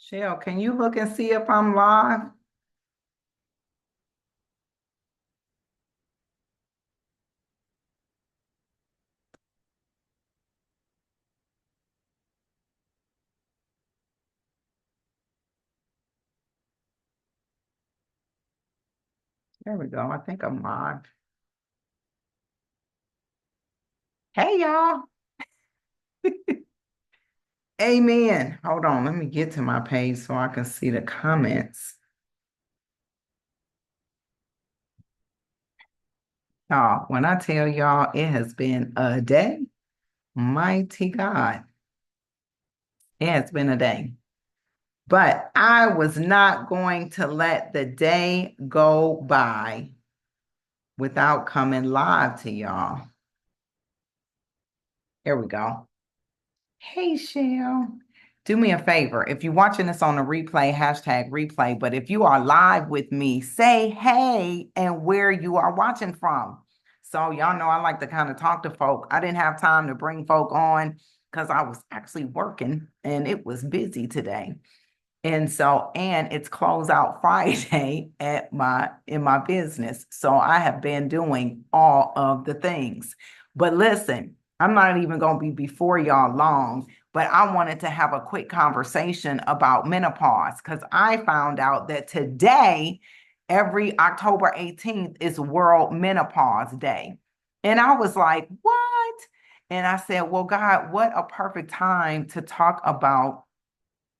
Shell, can you look and see if I'm live? There we go. I think I'm live. Hey, y'all. Amen. Hold on. Let me get to my page so I can see the comments. Y'all, when I tell y'all it has been a day, mighty God, it has been a day. But I was not going to let the day go by without coming live to y'all. Here we go. Hey, Shell. Do me a favor. If you're watching this on a replay, hashtag replay, but if you are live with me, say hey and where you are watching from. So y'all know I like to kind of talk to folk. I didn't have time to bring folk on because I was actually working and it was busy today. And it's closeout Friday at in my business. So I have been doing all of the things. But listen, I'm not even going to be before y'all long, but I wanted to have a quick conversation about menopause because I found out that today, every October 18th, is World Menopause Day. And I was like, what? And I said, well, God, what a perfect time to talk about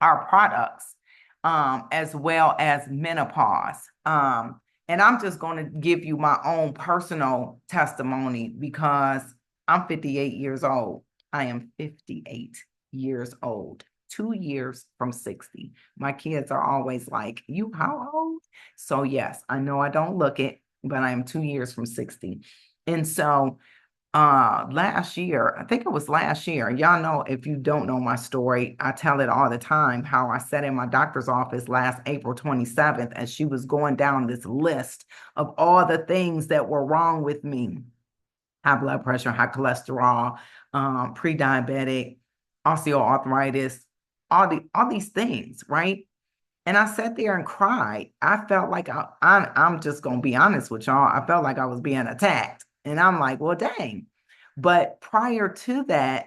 our products, as well as menopause. And I'm just going to give you my own personal testimony because I'm 58 years old. I am 58 years old, 2 years from 60. My kids are always like, you how old? So yes, I know I don't look it, but I am 2 years from 60. And so last year, I think it was last year. Y'all know, if you don't know my story, I tell it all the time how I sat in my doctor's office last April 27th as she was going down this list of all the things that were wrong with me: high blood pressure, high cholesterol, pre-diabetic, osteoarthritis, all these things, right? And I sat there and cried. I felt like I'm just going to be honest with y'all. I felt like I was being attacked. And I'm like, well, dang. But prior to that,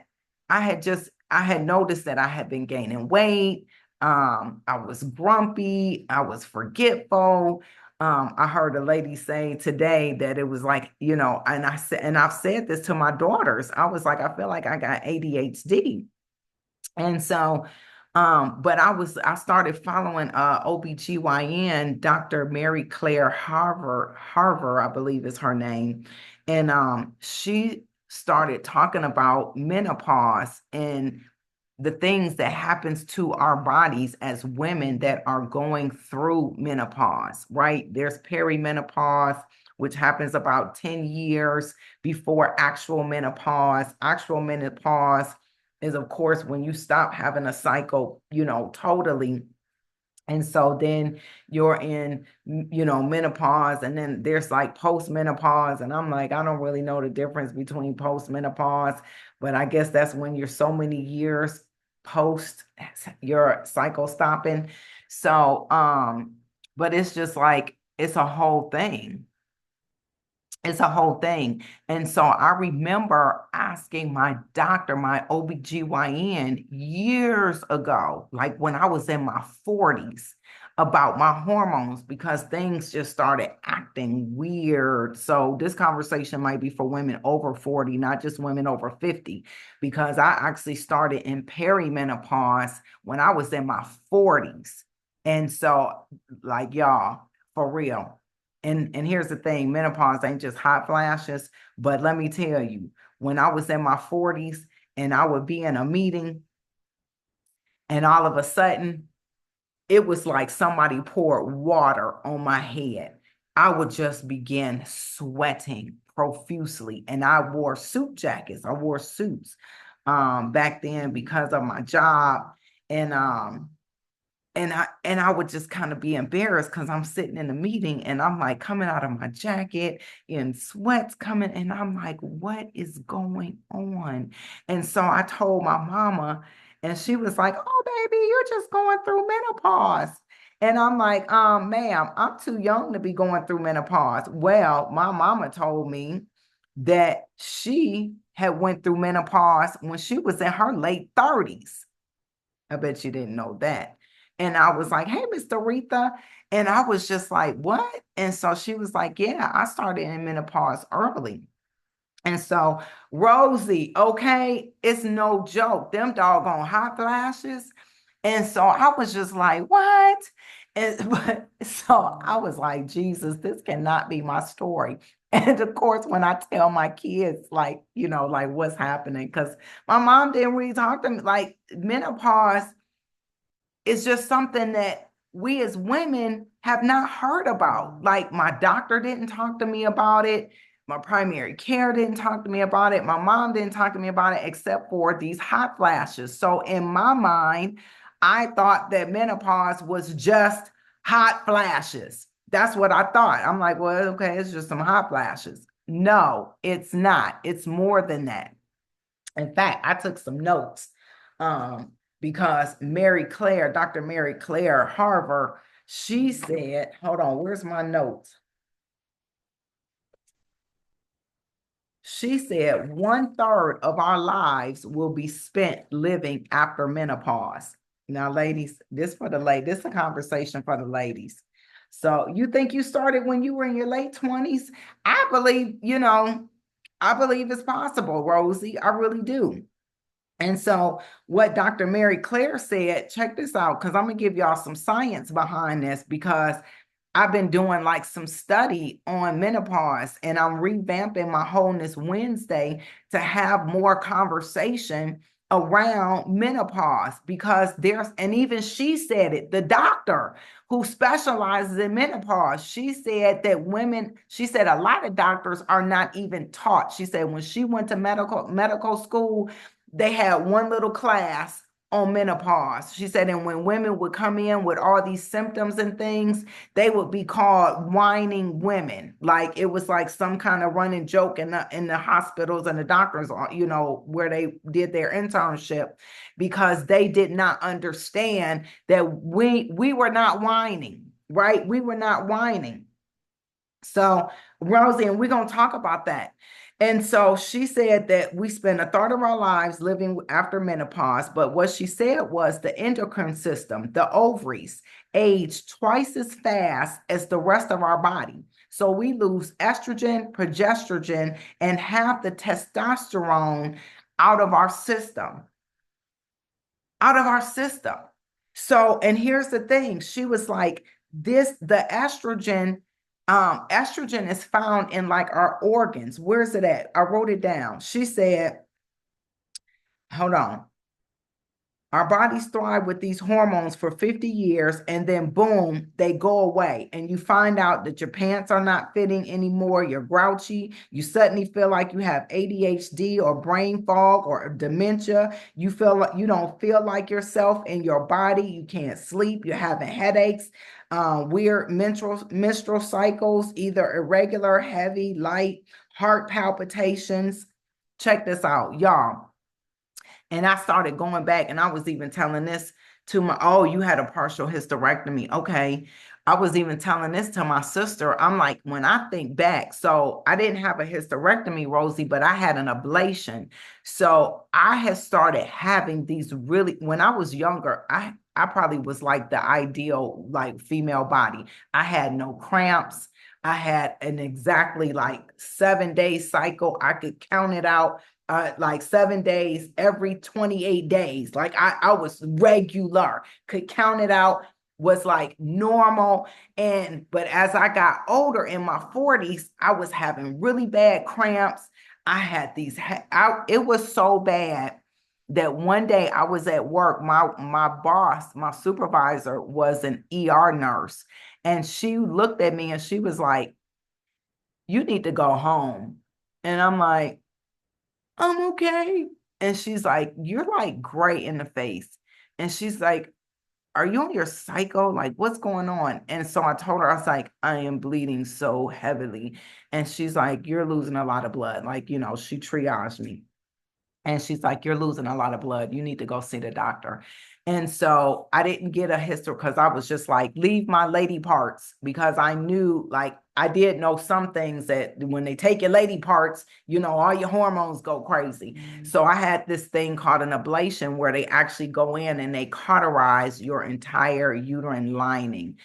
I had noticed that I had been gaining weight. I was grumpy. I was forgetful. I heard a lady say today that it was like, and I said, and I've said this to my daughters. I was like, I feel like I got ADHD. And so, but I started following OBGYN, Dr. Mary Claire Harver, I believe is her name. And she started talking about menopause and the things that happens to our bodies as women that are going through menopause, right? There's perimenopause, which happens about 10 years before actual menopause. Actual menopause is, of course, when you stop having a cycle, totally. And so then you're in, menopause, and then there's like post-menopause. And I'm like, I don't really know the difference between post-menopause, but I guess that's when you're so many years post your cycle stopping. So, but it's just like, it's a whole thing. It's a whole thing. And so I remember asking my doctor, my OBGYN, years ago, like when I was in my 40s, about my hormones because things just started acting weird. So this conversation might be for women over 40, not just women over 50, because I actually started in perimenopause when I was in my 40s. And so, like, y'all, for real. And here's the thing, menopause ain't just hot flashes, but let me tell you, when I was in my 40s and I would be in a meeting and all of a sudden it was like somebody poured water on my head. I would just begin sweating profusely. And I wore suit jackets. I wore suits back then because of my job. And I would just kind of be embarrassed because I'm sitting in a meeting and I'm like coming out of my jacket and sweats coming, and I'm like, what is going on? And so I told my mama, And she was like, "Oh, baby, you're just going through menopause." And I'm like, ma'am, I'm too young to be going through menopause. Well, my mama told me that she had went through menopause when she was in her late 30s. I bet you didn't know that. And I was like, "Hey, Miss Aretha." And I was just like, "What?" And so she was like, "Yeah, I started in menopause early." And so, Rosie, okay, it's no joke. Them doggone hot flashes. And so I was just like, "What?" And but so I was like, "Jesus, this cannot be my story." And of course, when I tell my kids, like, like what's happening, because my mom didn't really talk to me, like menopause is just something that we as women have not heard about. Like my doctor didn't talk to me about it. My primary care didn't talk to me about it. My mom didn't talk to me about it except for these hot flashes. So in my mind, I thought that menopause was just hot flashes. That's what I thought. I'm like, well, okay, it's just some hot flashes. No, it's not. It's more than that. In fact, I took some notes um, because Dr. Mary Claire Harver, she said, hold on, where's my notes? She said 1/3 of our lives will be spent living after menopause. Now, ladies, this is a conversation for the ladies. So you think you started when you were in your late 20s? I believe, I believe it's possible, Rosie. I really do. And so, what Dr. Mary Claire said, check this out, because I'm going to give y'all some science behind this because I've been doing like some study on menopause and I'm revamping my Wholeness Wednesday to have more conversation around menopause because and even she said it, the doctor who specializes in menopause, she said that she said a lot of doctors are not even taught. She said when she went to medical school, they had one little class on menopause. She said, and when women would come in with all these symptoms and things, they would be called whining women. Like it was like some kind of running joke in the hospitals and the doctors, where they did their internship, because they did not understand that we were not whining, right? We were not whining. So, Rosie, and we're going to talk about that. And so she said that we spend 1/3 of our lives living after menopause. But what she said was the endocrine system, the ovaries, age twice as fast as the rest of our body. So we lose estrogen, progesterone, and half the testosterone out of our system, out of our system. So, and here's the thing, she was like, the estrogen is found in like our organs. Where's it at? I wrote it down. She said, hold on. Our bodies thrive with these hormones for 50 years and then boom, they go away. And you find out that your pants are not fitting anymore. You're grouchy. You suddenly feel like you have ADHD or brain fog or dementia. You feel like you don't feel like yourself in your body. You can't sleep. You're having headaches, weird menstrual cycles, either irregular, heavy, light, heart palpitations. Check this out, y'all. And I started going back and I was even telling this to oh, you had a partial hysterectomy. Okay. I was even telling this to my sister. I'm like, when I think back, so I didn't have a hysterectomy, Rosie, but I had an ablation. So I had started having these when I was younger, I probably was like the ideal like female body. I had no cramps. I had an exactly like 7-day cycle. I could count it out like 7 days every 28 days. Like I was regular, could count it out, was like normal. But as I got older in my 40s, I was having really bad cramps. I had it was so bad that one day I was at work. My boss, my supervisor was an ER nurse. And she looked at me and she was like, "You need to go home." And I'm like, "I'm okay." And she's like, "You're like gray in the face." And she's like, "Are you on your cycle? Like, what's going on?" And so I told her, I was like, "I am bleeding so heavily." And she's like, "You're losing a lot of blood." Like, she triaged me. And she's like, you're losing a lot of blood. You need to go see the doctor. And so I didn't get a history because I was just like, leave my lady parts, because I knew, like, I did know some things that when they take your lady parts, all your hormones go crazy. So I had this thing called an ablation where they actually go in and they cauterize your entire uterine lining.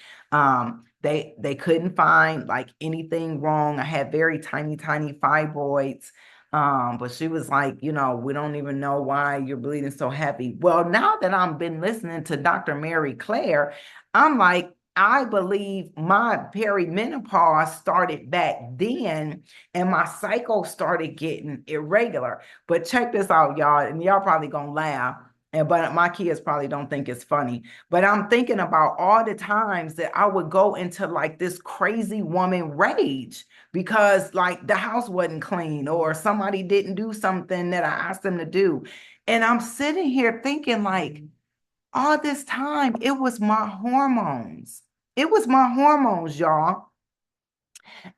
They couldn't find like anything wrong. I had very tiny, tiny fibroids. But she was like, we don't even know why you're bleeding so heavy. Well, now that I've been listening to Dr. Mary Claire, I'm like, I believe my perimenopause started back then and my cycle started getting irregular. But check this out, y'all, and y'all probably gonna laugh. But my kids probably don't think it's funny. But I'm thinking about all the times that I would go into like this crazy woman rage because like the house wasn't clean or somebody didn't do something that I asked them to do. And I'm sitting here thinking like all this time, it was my hormones. It was my hormones, y'all.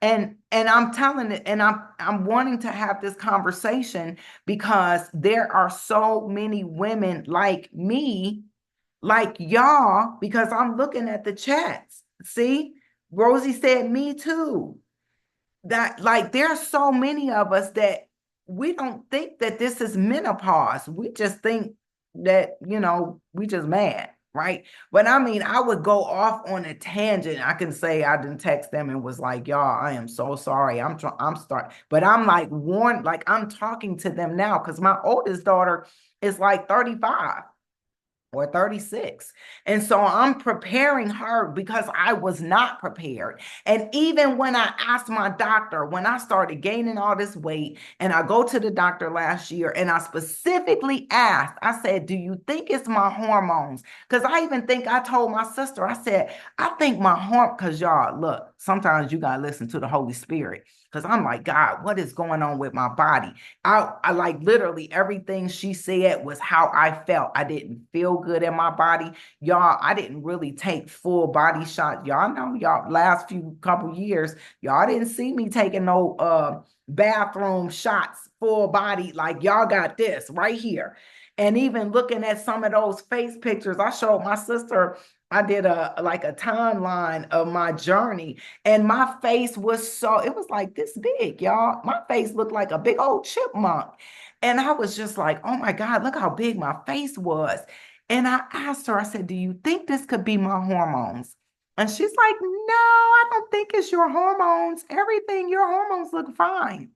And I'm telling it, and I'm wanting to have this conversation because there are so many women like me, like y'all, because I'm looking at the chats. See, Rosie said me too. That like there's so many of us that we don't think that this is menopause. We just think that, we just mad, right? But I mean, I would go off on a tangent. I can say I didn't text them and was like, y'all, I am so sorry. I'm starting, but I'm like like I'm talking to them now because my oldest daughter is like 35 or 36. And so I'm preparing her because I was not prepared. And even when I asked my doctor, when I started gaining all this weight, and I go to the doctor last year and I specifically asked, I said, do you think it's my hormones? Because I even think I told my sister, I said, I think my hormone, because y'all, look, sometimes you got to listen to the Holy Spirit. Because I'm like, God, what is going on with my body? I like literally everything she said was how I felt. I didn't feel good in my body. Y'all, I didn't really take full body shots. Y'all know, y'all, last few couple years, y'all didn't see me taking no bathroom shots, full body. Like y'all got this right here. And even looking at some of those face pictures, I showed my sister, I did a timeline of my journey, and my face was so, it was like this big, y'all. My face looked like a big old chipmunk. And I was just like, oh my God, look how big my face was. And I asked her, I said, do you think this could be my hormones? And she's like, no, I don't think it's your hormones. Everything, your hormones look fine.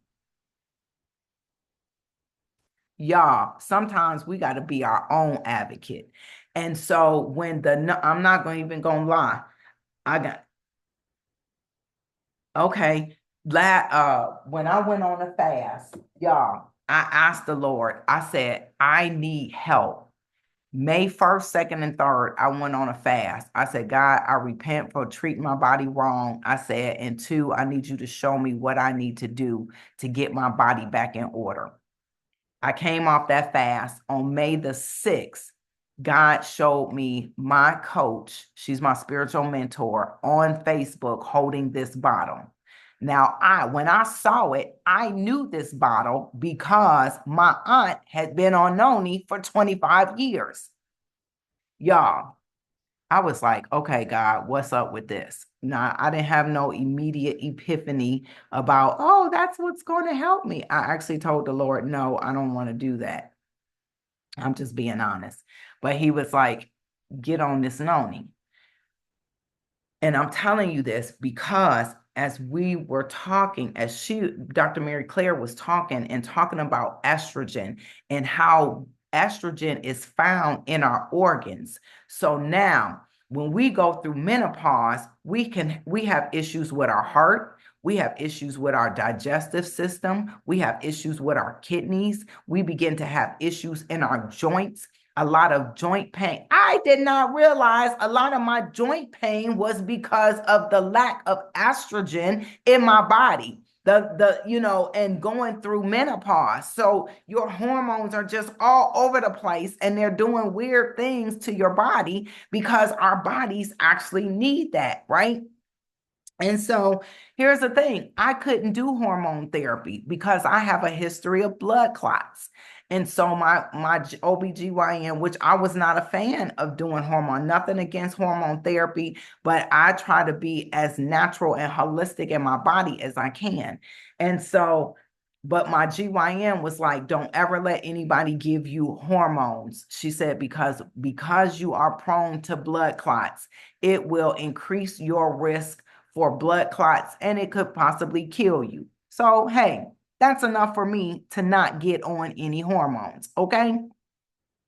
Y'all, sometimes we got to be our own advocate. And so when I'm not going to even gonna lie, I got, okay, when I went on a fast, y'all, I asked the Lord, I said, I need help. May 1st, 2nd, and 3rd, I went on a fast. I said, God, I repent for treating my body wrong. I said, and two, I need you to show me what I need to do to get my body back in order. I came off that fast on May the 6th. God showed me my coach, she's my spiritual mentor, on Facebook holding this bottle. Now, when I saw it, I knew this bottle because my aunt had been on Noni for 25 years. Y'all, I was like, okay, God, what's up with this? Now, I didn't have no immediate epiphany about, oh, that's what's going to help me. I actually told the Lord, no, I don't want to do that. I'm just being honest. But he was like, get on this Noni. And I'm telling you this because as we were talking, Dr. Mary Claire was talking and talking about estrogen and how estrogen is found in our organs. So now when we go through menopause, we have issues with our heart. We have issues with our digestive system. We have issues with our kidneys. We begin to have issues in our joints, a lot of joint pain. I did not realize a lot of my joint pain was because of the lack of estrogen in my body. And going through menopause. So your hormones are just all over the place and they're doing weird things to your body because our bodies actually need that, right? And so here's the thing, I couldn't do hormone therapy because I have a history of blood clots. And so my OBGYN, which I was not a fan of doing hormone, nothing against hormone therapy, but I try to be as natural and holistic in my body as I can. And so, but my GYN was like, don't ever let anybody give you hormones. She said, because you are prone to blood clots, it will increase your risk for blood clots and it could possibly kill you. So, hey, that's enough for me to not get on any hormones. Okay.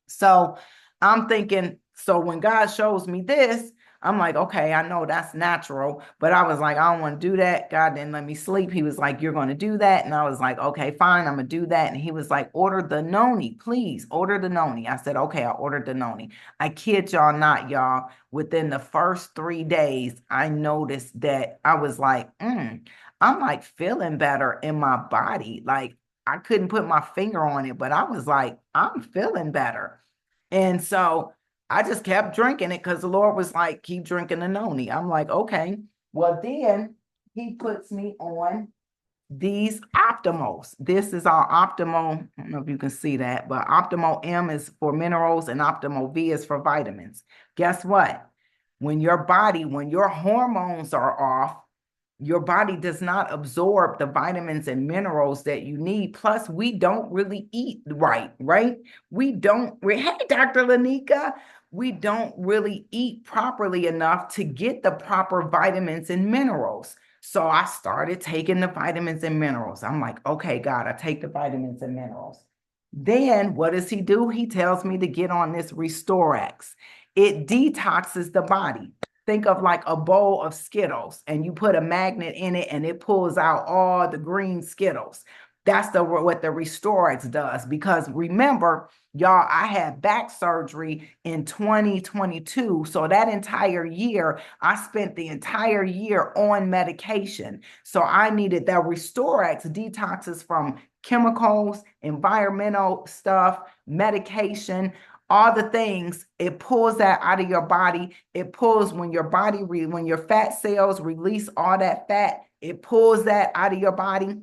So I'm thinking, so when God shows me this, I'm like, okay, I know that's natural, but I was like, I don't want to do that. God didn't let me sleep. He was like, you're going to do that. And I was like, okay, fine, I'm going to do that. And he was like, order the noni, please order the noni. I said, okay, I ordered the noni. I kid y'all not, y'all. Within the first 3 days, I noticed that I was like, I'm like feeling better in my body. Like I couldn't put my finger on it, but I was like, I'm feeling better. And so I just kept drinking it because the Lord was like, keep drinking the noni. I'm like, okay. Well, then he puts me on these optimals. This is our optimal. I don't know if you can see that, but optimal M is for minerals and optimal V is for vitamins. Guess what? When your hormones are off, your body does not absorb the vitamins and minerals that you need. Plus, we don't really eat right, right? Hey, Dr. Lanika, we don't really eat properly enough to get the proper vitamins and minerals. So I started taking the vitamins and minerals. I'm like, okay, God, I take the vitamins and minerals. Then what does he do? He tells me to get on this Restorax. It detoxes the body. Think of like a bowl of Skittles and you put a magnet in it and it pulls out all the green Skittles. That's what the Restorax does. Because remember, y'all, I had back surgery in 2022. So that entire year, I spent the entire year on medication. So I needed that Restorax detoxes from chemicals, environmental stuff, medication, all the things. It pulls that out of your body. It pulls when when your fat cells release all that fat, it pulls that out of your body.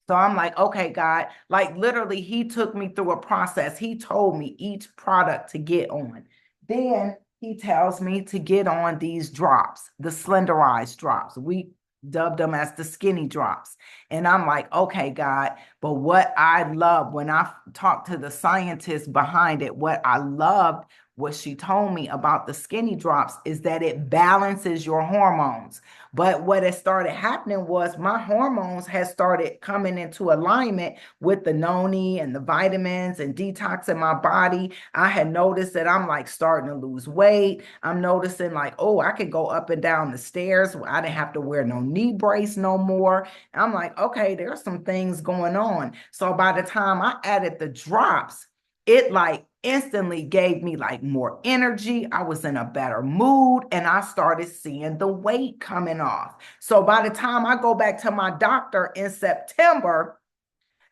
So I'm like, okay, God, like literally, he took me through a process. He told me each product to get on. Then he tells me to get on these drops, the slenderized drops. We dubbed them as the skinny drops. And I'm like, okay, God, but what I love when I talked to the scientist behind it, what I loved what she told me about the skinny drops is that it balances your hormones. But what had started happening was my hormones had started coming into alignment with the noni and the vitamins and detoxing my body. I had noticed that I'm like starting to lose weight. I'm noticing like, oh, I could go up and down the stairs. I didn't have to wear no knee brace no more. I'm like, okay, there's some things going on. So by the time I added the drops, it like instantly gave me like more energy. I was in a better mood and I started seeing the weight coming off. So by the time I go back to my doctor in September,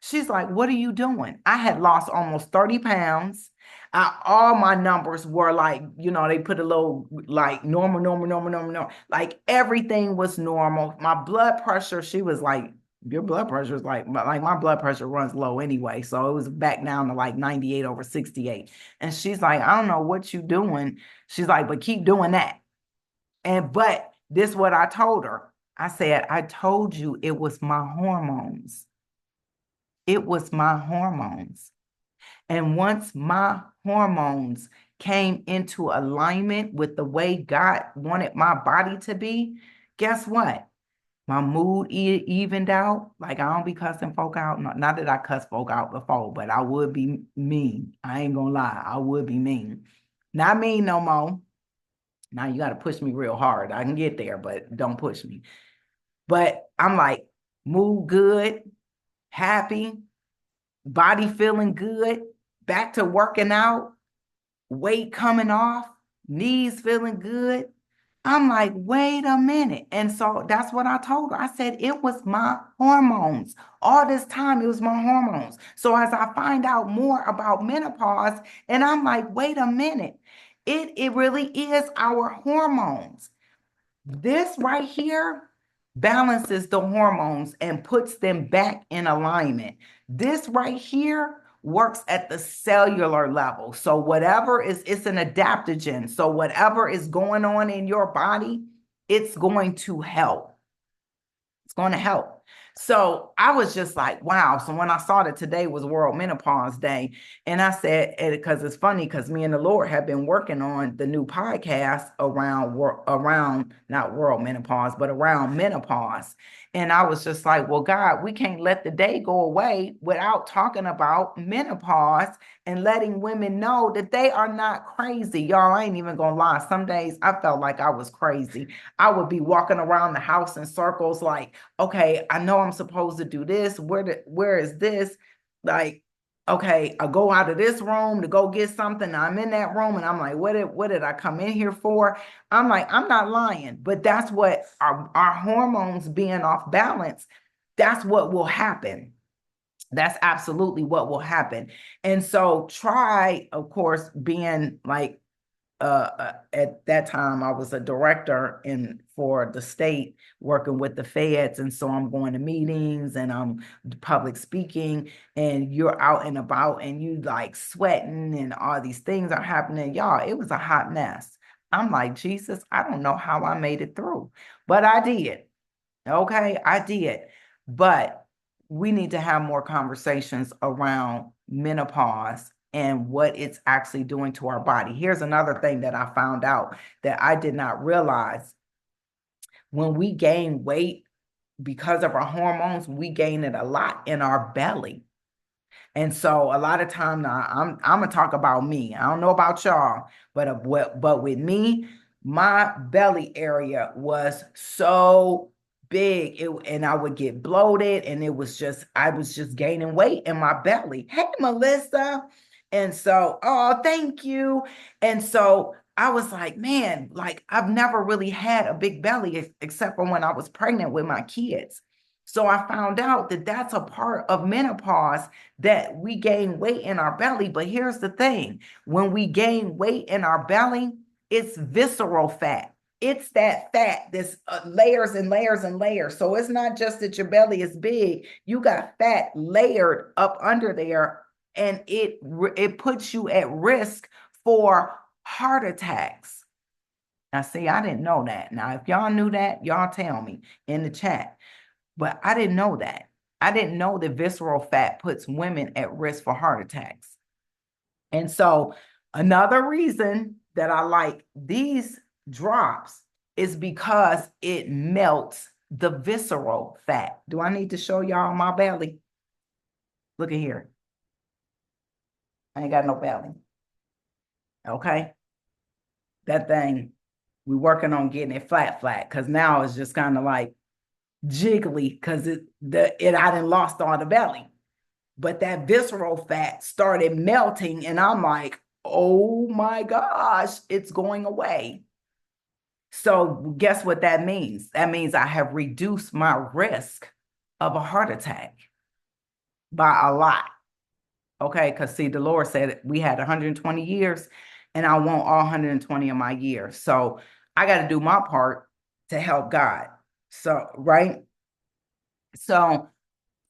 she's like, what are you doing? I had lost almost 30 pounds. All my numbers were like, they put a little like normal, normal, normal, normal, normal. Like everything was normal. My blood pressure, she was like, your blood pressure is like my blood pressure runs low anyway. So it was back down to like 98 over 68. And she's like, I don't know what you doing. She's like, but keep doing that. But this is what I told her. I said, I told you it was my hormones. It was my hormones. And once my hormones came into alignment with the way God wanted my body to be, guess what? My mood evened out. Like I don't be cussing folk out. Not that I cuss folk out before, but I would be mean. I ain't gonna lie. I would be mean. Not mean no more. Now you got to push me real hard. I can get there, but don't push me. But I'm like, mood good, happy, body feeling good, back to working out, weight coming off, knees feeling good. I'm like, wait a minute. And so that's what I told her. I said, it was my hormones. All this time, it was my hormones. So as I find out more about menopause, and I'm like, wait a minute, it really is our hormones. This right here balances the hormones and puts them back in alignment. This right here works at the cellular level. So whatever is, it's an adaptogen. So whatever is going on in your body, it's going to help. It's going to help. So I was just like, wow. So when I saw that today was World Menopause Day, and I said, because it's funny, because me and the Lord have been working on the new podcast around not World Menopause, but around menopause. And I was just like, well, God, we can't let the day go away without talking about menopause and letting women know that they are not crazy. Y'all, I ain't even gonna lie. Some days I felt like I was crazy. I would be walking around the house in circles like, okay, I know I'm supposed to do this. Where is this? Like, okay, I go out of this room to go get something. I'm in that room and I'm like, what did I come in here for? I'm like, I'm not lying, but that's what our hormones being off balance, that's what will happen. That's absolutely what will happen. And so try, of course, being like at that time I was a director for the state working with the feds, and so I'm going to meetings and I'm public speaking, and you're out and about and you like sweating and all these things are happening. Y'all, it was a hot mess. I'm like, Jesus, I don't know how I made it through, but I did. Okay, I did. But we need to have more conversations around menopause and what it's actually doing to our body. Here's another thing that I found out that I did not realize. When we gain weight because of our hormones, we gain it a lot in our belly. And so a lot of time now, I'm gonna talk about me. I don't know about y'all, but with me, my belly area was so big, and I would get bloated, and I was just gaining weight in my belly. Hey, Melissa. And so, oh, thank you. And so I was like, man, like I've never really had a big belly except for when I was pregnant with my kids. So I found out that that's a part of menopause, that we gain weight in our belly. But here's the thing, when we gain weight in our belly, it's visceral fat. It's that fat that's layers and layers and layers. So it's not just that your belly is big, you got fat layered up under there, and it puts you at risk for heart attacks. Now, see, I didn't know that. Now, if y'all knew that, y'all tell me in the chat. But I didn't know that. I didn't know that visceral fat puts women at risk for heart attacks. And so another reason that I like these drops is because it melts the visceral fat. Do I need to show y'all my belly? Look at here. I ain't got no belly. Okay. That thing, we're working on getting it flat, because now it's just kind of like jiggly because I done lost all the belly. But that visceral fat started melting, and I'm like, oh my gosh, it's going away. So guess what that means? That means I have reduced my risk of a heart attack by a lot. Okay, because see, the Lord said we had 120 years, and I want all 120 of my years. So I got to do my part to help God. So, right? So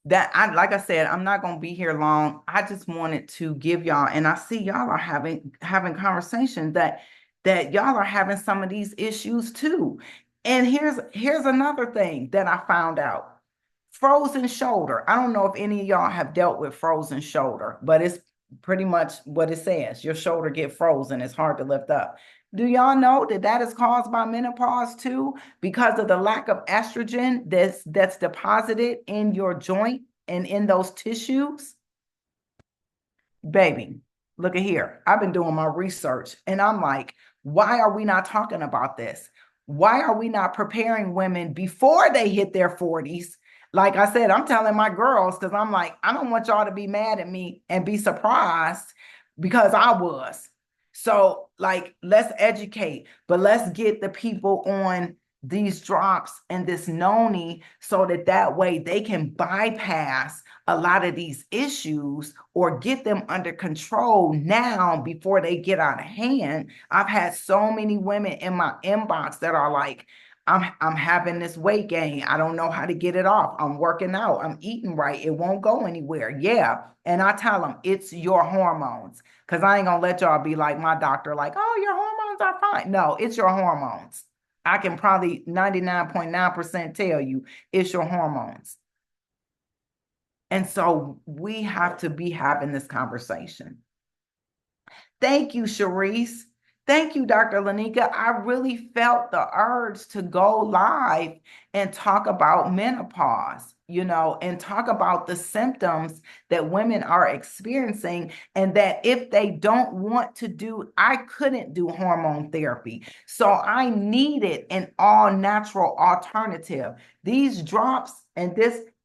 that like I said, I'm not going to be here long. I just wanted to give y'all, and I see y'all are having conversations that y'all are having some of these issues too. And here's another thing that I found out. Frozen shoulder. I don't know if any of y'all have dealt with frozen shoulder, but it's pretty much what it says. Your shoulder get frozen. It's hard to lift up. Do y'all know that is caused by menopause too, because of the lack of estrogen that's deposited in your joint and in those tissues? Baby, look at here. I've been doing my research, and I'm like, why are we not talking about this? Why are we not preparing women before they hit their 40s? Like I said, I'm telling my girls, because I'm like, I don't want y'all to be mad at me and be surprised, because I was. So, like, let's educate, but let's get the people on these drops and this noni, so that way they can bypass a lot of these issues or get them under control now before they get out of hand. I've had so many women in my inbox that are like, I'm having this weight gain. I don't know how to get it off. I'm working out. I'm eating right. It won't go anywhere. Yeah. And I tell them it's your hormones. Because I ain't gonna let y'all be like my doctor, like, oh, your hormones are fine. No, it's your hormones. I can probably 99.9% tell you it's your hormones. And so we have to be having this conversation. Thank you, Sharice. Thank you, Dr. Lanika. I really felt the urge to go live and talk about menopause, and talk about the symptoms that women are experiencing, and that if they don't want to do, I couldn't do hormone therapy. So I needed an all natural alternative. These drops and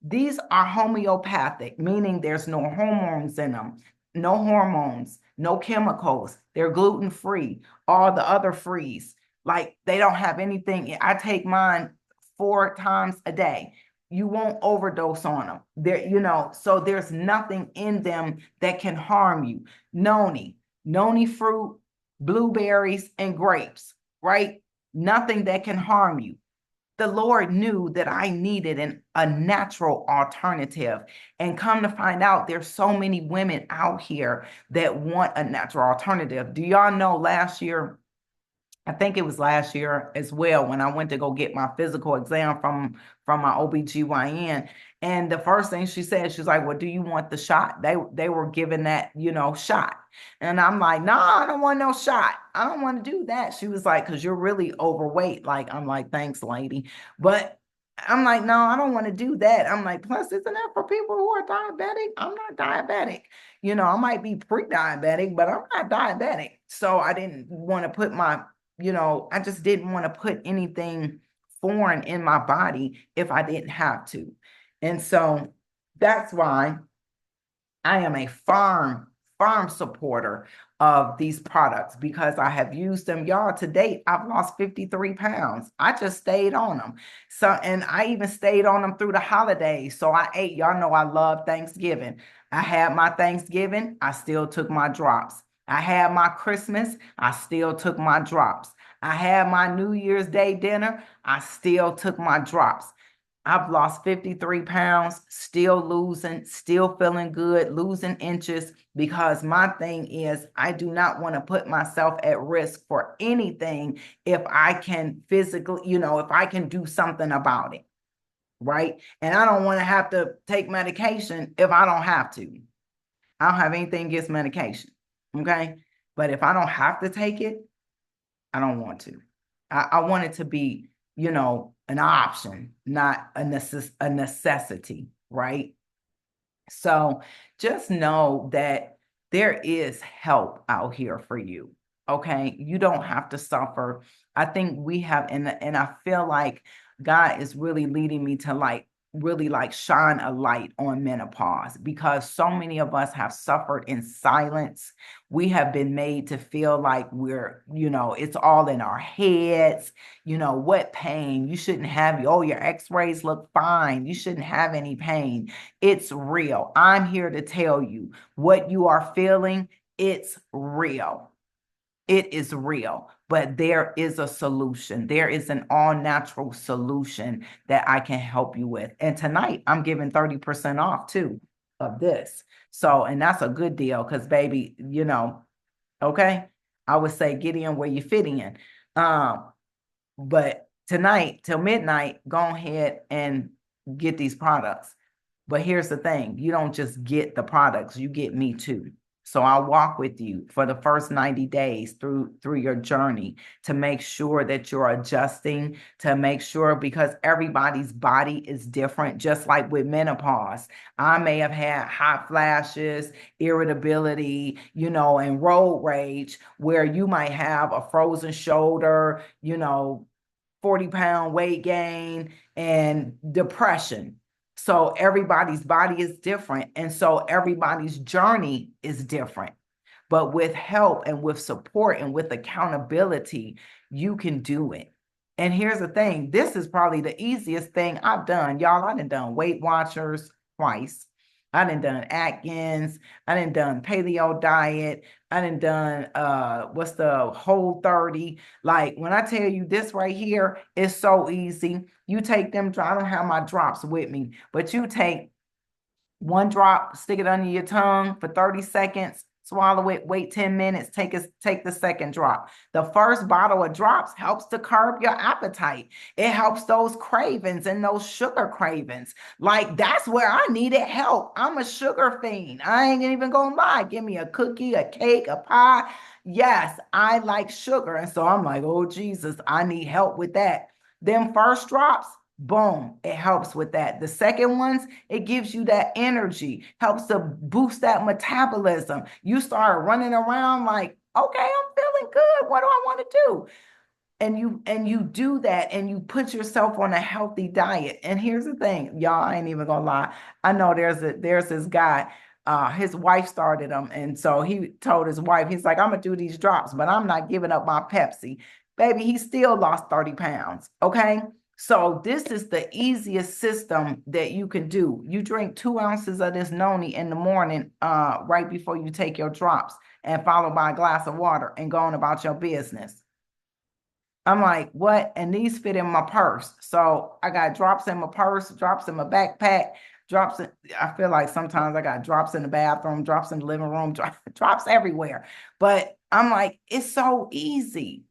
these are homeopathic, meaning there's no hormones in them, no hormones, no chemicals. They're gluten free. All the other frees, like they don't have anything. I take mine 4 times a day. You won't overdose on them. So there's nothing in them that can harm you. Noni fruit, blueberries, and grapes, right? Nothing that can harm you. The Lord knew that I needed a natural alternative. And come to find out, there's so many women out here that want a natural alternative. Do y'all know last year, I think it was last year as well, when I went to go get my physical exam from my OBGYN. And the first thing she said, she's like, well, do you want the shot? They were giving that, shot. And I'm like, no, I don't want no shot. I don't want to do that. She was like, because you're really overweight. Like, I'm like, thanks, lady. But I'm like, no, I don't want to do that. I'm like, plus, isn't that for people who are diabetic? I'm not diabetic. I might be pre-diabetic, but I'm not diabetic. So I didn't want to put I just didn't want to put anything foreign in my body if I didn't have to. And so that's why I am a firm supporter of these products, because I have used them. Y'all, to date, I've lost 53 pounds. I just stayed on them. So, and I even stayed on them through the holidays. So I ate, y'all know I love Thanksgiving. I had my Thanksgiving, I still took my drops. I had my Christmas, I still took my drops. I had my New Year's Day dinner, I still took my drops. I've lost 53 pounds, still losing, still feeling good, losing inches, because my thing is I do not want to put myself at risk for anything if I can physically, if I can do something about it, right? And I don't want to have to take medication if I don't have to. I don't have anything against medication, okay? But if I don't have to take it, I don't want to. I want it to be, an option, not a necessity, right? So just know that there is help out here for you. Okay. You don't have to suffer. I think we have, and I feel like God is really leading me to really shine a light on menopause, because so many of us have suffered in silence. We have been made to feel like it's all in our heads. What pain? You shouldn't have, your x-rays look fine. You shouldn't have any pain. It's real. I'm here to tell you what you are feeling. It's real. It is real, but there is a solution. There is an all natural solution that I can help you with. And tonight I'm giving 30% off too of this. So, and that's a good deal, because baby, okay, I would say get in where you fit in. But tonight till midnight, go ahead and get these products. But here's the thing, you don't just get the products, you get me too. So I'll walk with you for the first 90 days through your journey to make sure that you're adjusting, to make sure, because everybody's body is different, just like with menopause. I may have had hot flashes, irritability, and road rage, where you might have a frozen shoulder, 40-pound weight gain, and depression. So everybody's body is different. And so everybody's journey is different. But with help and with support and with accountability, you can do it. And here's the thing. This is probably the easiest thing I've done. Y'all, I done Weight Watchers twice. I done Atkins. I done paleo diet. I done what's the Whole 30. Like when I tell you this right here is so easy. You take them. I don't have my drops with me, but you take one drop, stick it under your tongue for 30 seconds, swallow it, wait 10 minutes, take the second drop. The first bottle of drops helps to curb your appetite. It helps those cravings and those sugar cravings. Like that's where I needed help. I'm a sugar fiend. I ain't even gonna lie. Give me a cookie, a cake, a pie. Yes, I like sugar. And so I'm like, oh Jesus, I need help with that. Them first drops, boom, it helps with that. The second ones, it gives you that energy, helps to boost that metabolism. You start running around like, okay, I'm feeling good. What do I want to do? And you do that and you put yourself on a healthy diet. And here's the thing, y'all, I ain't even gonna lie. I know there's this guy, his wife started him, and so he told his wife, he's like, I'm gonna do these drops, but I'm not giving up my Pepsi. Baby, he still lost 30 pounds. Okay. So this is the easiest system that you can do. You drink 2 ounces of this noni in the morning, right before you take your drops, and followed by a glass of water and go on about your business. I'm like, what? And these fit in my purse. So I got drops in my purse, drops in my backpack, drops in, I feel like sometimes I got drops in the bathroom, drops in the living room, drops everywhere. But I'm like, it's so easy.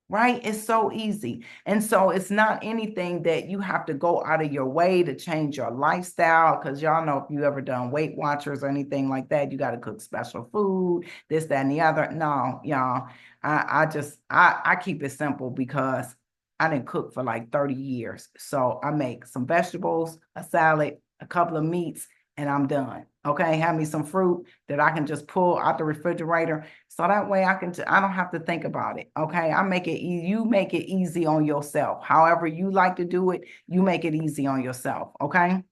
Right? It's so easy. And so it's not anything that you have to go out of your way to change your lifestyle. Because y'all know if you ever done Weight Watchers or anything like that, you got to cook special food, this, that, and the other. No, y'all, I keep it simple because I didn't cook for like 30 years. So I make some vegetables, a salad, a couple of meats, and I'm done. Okay, have me some fruit that I can just pull out the refrigerator, so that way I don't have to think about it. Okay, I make it easy. You make it easy on yourself. However you like to do it, you make it easy on yourself. Okay.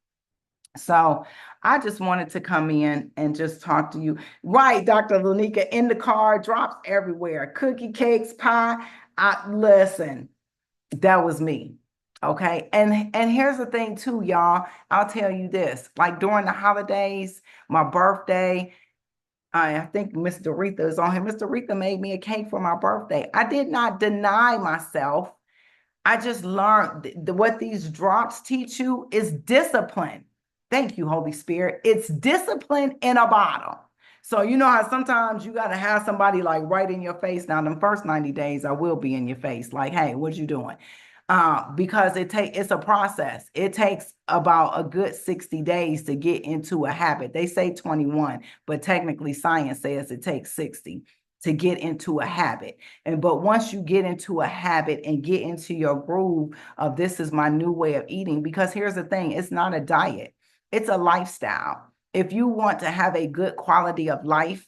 So I just wanted to come in and just talk to you. Right, Dr. Lunika, in the car, drops everywhere, cookie cakes, pie. I listen, that was me. Okay. And here's the thing too, y'all. I'll tell you this. Like during the holidays, my birthday, I think Miss Doretha is on here. Miss Doretha made me a cake for my birthday. I did not deny myself. I just learned what these drops teach you is discipline. Thank you, Holy Spirit. It's discipline in a bottle. So you know how sometimes you got to have somebody like right in your face. Now, the first 90 days, I will be in your face, like, hey, what you doing? Because it's a process. It takes about a good 60 days to get into a habit. They say 21, but technically science says it takes 60 to get into a habit. But once you get into a habit and get into your groove of this is my new way of eating, because here's the thing, it's not a diet, it's a lifestyle. If you want to have a good quality of life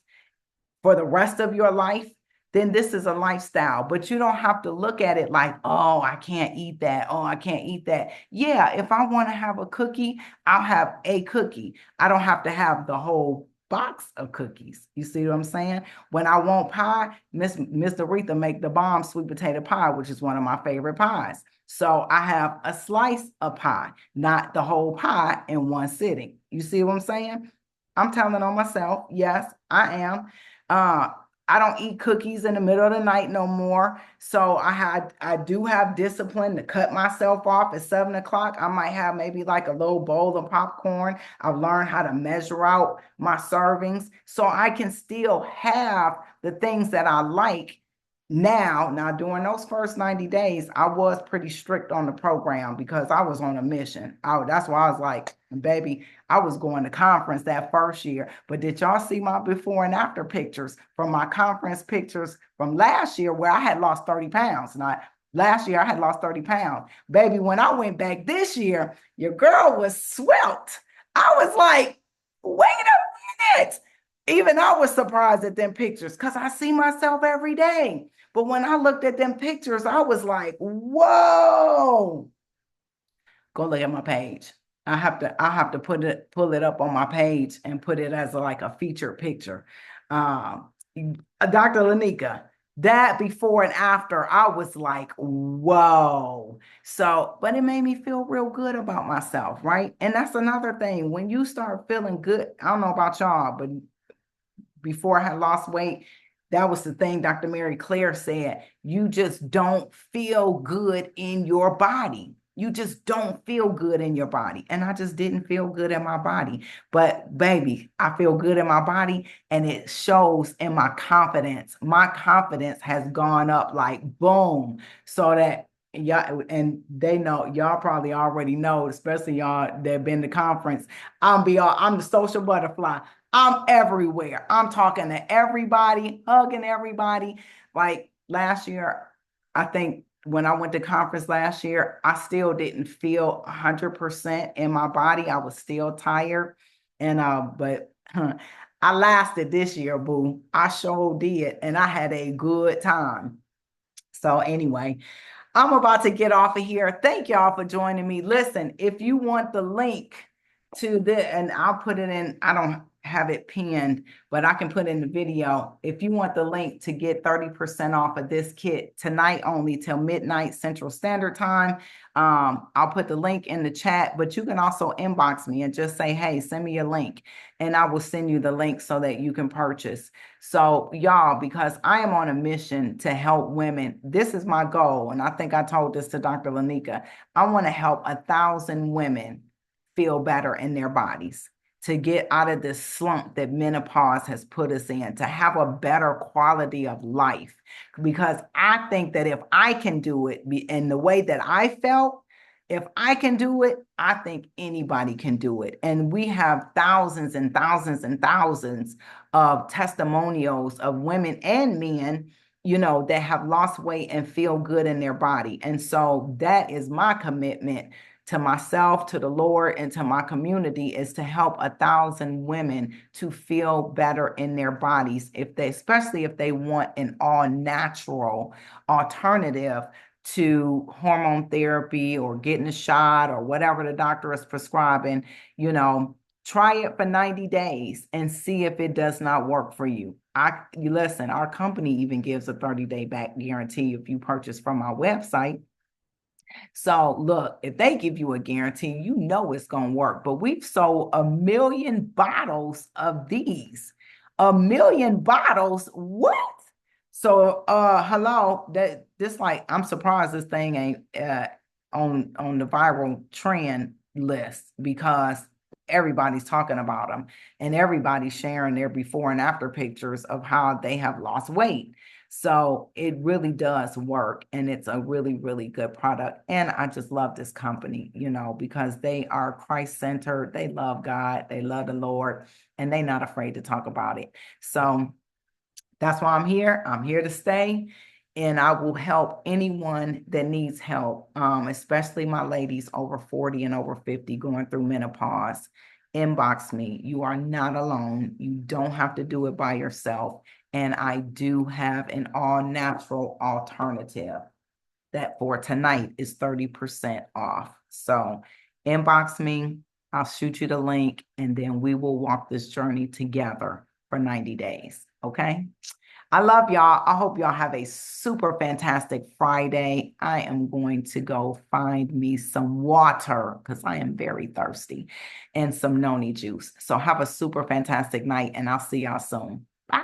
for the rest of your life, then this is a lifestyle. But you don't have to look at it like, oh, I can't eat that. Oh, I can't eat that. Yeah, if I want to have a cookie, I'll have a cookie. I don't have to have the whole box of cookies. You see what I'm saying? When I want pie, Miss Aretha make the bomb sweet potato pie, which is one of my favorite pies. So I have a slice of pie, not the whole pie in one sitting. You see what I'm saying? I'm telling on myself. Yes, I am. Uh, I don't eat cookies in the middle of the night no more. So I do have discipline to cut myself off at 7 o'clock. I might have maybe like a little bowl of popcorn. I've learned how to measure out my servings so I can still have the things that I like now. During those first 90 days, I was pretty strict on the program because I was on a mission. That's why I was like, baby, I was going to conference that first year. But did y'all see my before and after pictures from my conference pictures from last year where I had lost 30 pounds? Now, last year I had lost 30 pounds. Baby, when I went back this year, your girl was svelte. I was like, wait a minute. Even I was surprised at them pictures because I see myself every day. But when I looked at them pictures, I was like, whoa. Go look at my page. I have to pull it up on my page and put it as like a featured picture. Dr. Lanika, That before and after, I was like, whoa. So, but it made me feel real good about myself, right? And that's another thing. When you start feeling good, I don't know about y'all, but before I had lost weight, that was the thing Dr. Mary Claire said. You just don't feel good in your body. You just don't feel good in your body. And I just didn't feel good in my body. But baby, I feel good in my body and it shows in my confidence. My confidence has gone up like boom. So that y'all, and they know, y'all probably already know, especially y'all that been to conference. I'm the social butterfly. I'm everywhere. I'm talking to everybody, hugging everybody. Like last year, I think when I went to conference last year, I still didn't feel 100% in my body. I was still tired. And but I lasted this year, boo. I sure did. And I had a good time. So anyway, I'm about to get off of here. Thank y'all for joining me. Listen, if you want the link to the, and I'll put it in, I don't have it pinned, but I can put in the video. If you want the link to get 30% off of this kit tonight only till midnight Central Standard Time, I'll put the link in the chat, but you can also inbox me and just say, hey, send me a link and I will send you the link so that you can purchase. So y'all, because I am on a mission to help women, this is my goal. And I think I told this to Dr. Lanika. I want to help 1,000 women feel better in their bodies, to get out of this slump that menopause has put us in, to have a better quality of life. Because I think that if I can do it in the way that I felt, if I can do it, I think anybody can do it. And we have thousands and thousands and thousands of testimonials of women and men, you know, that have lost weight and feel good in their body. And so that is my commitment to myself, to the Lord, and to my community, is to help 1,000 women to feel better in their bodies, if they, especially if they want an all natural alternative to hormone therapy or getting a shot or whatever the doctor is prescribing. You know, try it for 90 days and see if it does not work for you. You listen, our company even gives a 30-day back guarantee if you purchase from our website. So look, if they give you a guarantee, you know it's going to work. But we've sold 1,000,000 bottles of these. 1,000,000 bottles? What? So hello, that this, like, I'm surprised this thing ain't on the viral trend list, because everybody's talking about them and everybody's sharing their before and after pictures of how they have lost weight. So it really does work, and it's a really, really good product. And I just love this company, you know, because they are Christ-centered. They love God, they love the Lord, and they're not afraid to talk about it. So that's why I'm here. I'm here to stay, and I will help anyone that needs help, especially my ladies over 40 and over 50 going through menopause. Inbox me. You are not alone. You don't have to do it by yourself. And I do have an all natural alternative that for tonight is 30% off. So inbox me. I'll shoot you the link, and then we will walk this journey together for 90 days. Okay. I love y'all. I hope y'all have a super fantastic Friday. I am going to go find me some water because I am very thirsty, and some noni juice. So have a super fantastic night, and I'll see y'all soon. Bye.